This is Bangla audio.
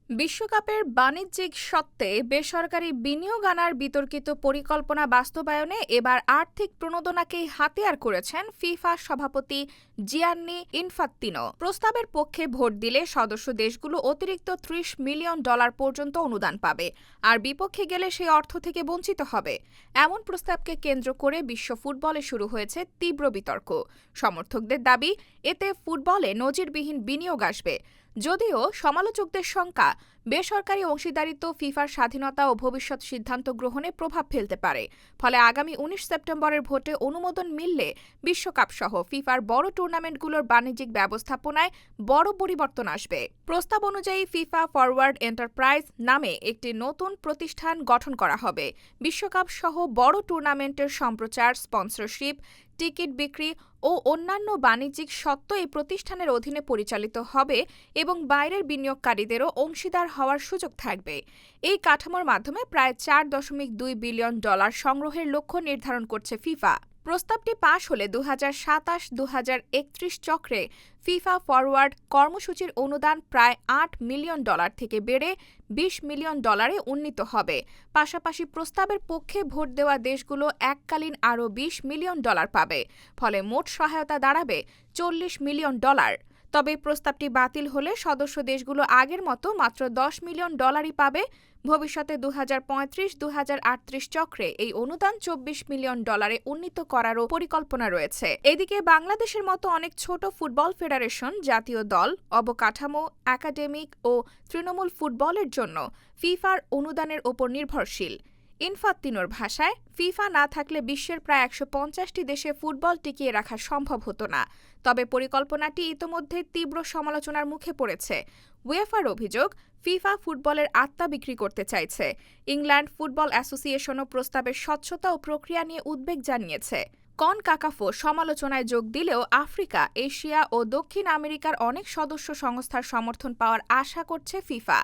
বিশ্বকাপের বাণিজ্যিক স্বত্বে বেসরকারি বিনিয়োগ আনার বিতর্কিত পরিকল্পনা বাস্তবায়নে এবার আর্থিক প্রণোদনাকেই হাতিয়ার করেছেন ফিফা সভাপতি জিয়ান্নি ইনফাত্তিনো। প্রস্তাবের পক্ষে ভোট দিলে সদস্য দেশগুলো অতিরিক্ত $30 মিলিয়ন পর্যন্ত অনুদান পাবে, আর বিপক্ষে গেলে সেই অর্থ থেকে বঞ্চিত হবে। এমন প্রস্তাবকে কেন্দ্র করে বিশ্ব ফুটবলে শুরু হয়েছে তীব্র বিতর্ক। সমর্থকদের দাবি, এতে ফুটবলে নজিরবিহীন বিনিয়োগ আসবে। যদিও সমালোচকদের শঙ্কা, বেসরকারি অংশীদারিত্ব ফিফার স্বাধীনতা ও ভবিষ্যৎ সিদ্ধান্ত গ্রহণে প্রভাব ফেলতে পারে। ফলে আগামী 19 সেপ্টেম্বরের ভোটে অনুমোদন মিললে বিশ্বকাপসহ ফিফার বড় টুর্নামেন্টগুলোর বাণিজ্যিক ব্যবস্থাপনায় বড় পরিবর্তন আসবে। প্রস্তাব অনুযায়ী ফিফা ফরওয়ার্ড এন্টারপ্রাইজ নামে একটি নতুন প্রতিষ্ঠান গঠন করা হবে। বিশ্বকাপসহ বড় টুর্নামেন্টের সম্প্রচার, স্পন্সরশিপ, টিকিট বিক্রি ও অন্যান্য বাণিজ্যিক স্বত্ব এই প্রতিষ্ঠানের অধীনে পরিচালিত হবে এবং বাইরের বিনিয়োগকারীদেরও অংশীদার হওয়ার সুযোগ থাকবে। এই কাঠামোর মাধ্যমে প্রায় $4.2 বিলিয়ন সংগ্রহের লক্ষ্য নির্ধারণ করছে ফিফা। প্রস্তাবটি পাশ হলে 2027-2031 চক্রে ফিফা ফরওয়ার্ড কর্মসূচির অনুদান প্রায় $8 মিলিয়ন থেকে বেড়ে $20 মিলিয়ন উন্নীত হবে। পাশাপাশি প্রস্তাবের পক্ষে ভোট দেওয়া দেশগুলো এককালীন আরও $20 মিলিয়ন পাবে। ফলে মোট সহায়তা দাঁড়াবে $40 মিলিয়ন। তবে প্রস্তাবটি বাতিল হলে সদস্য দেশগুলো আগের মতো মাত্র $10 মিলিয়ন পাবে। ভবিষ্যতে 2035-2038 চক্রে এই অনুদান $24 মিলিয়ন উন্নীত করারও পরিকল্পনা রয়েছে। এদিকে বাংলাদেশের মতো অনেক ছোট ফুটবল ফেডারেশন, জাতীয় দল, অবকাঠামো, একাডেমিক ও তৃণমূল ফুটবলের জন্য ফিফার অনুদানের ওপর নির্ভরশীল। ইনফাত্তিনোর ভাষায়, ফিফা না থাকলে বিশ্বের প্রায় 150টি দেশে ফুটবল টিকিয়ে রাখা সম্ভব হতো না। তবে পরিকল্পনাটি ইতোমধ্যে তীব্র সমালোচনার মুখে পড়েছে। উয়েফার অভিযোগ, ফিফা ফুটবলের আত্মা বিক্রি করতে চাইছে। ইংল্যান্ড ফুটবল অ্যাসোসিয়েশনও প্রস্তাবের স্বচ্ছতা ও প্রক্রিয়া নিয়ে উদ্বেগ জানিয়েছে। কনকাকাফও সমালোচনায় যোগ দিলেও আফ্রিকা, এশিয়া ও দক্ষিণ আমেরিকার অনেক সদস্য সংস্থার সমর্থন পাওয়ার আশা করছে ফিফা।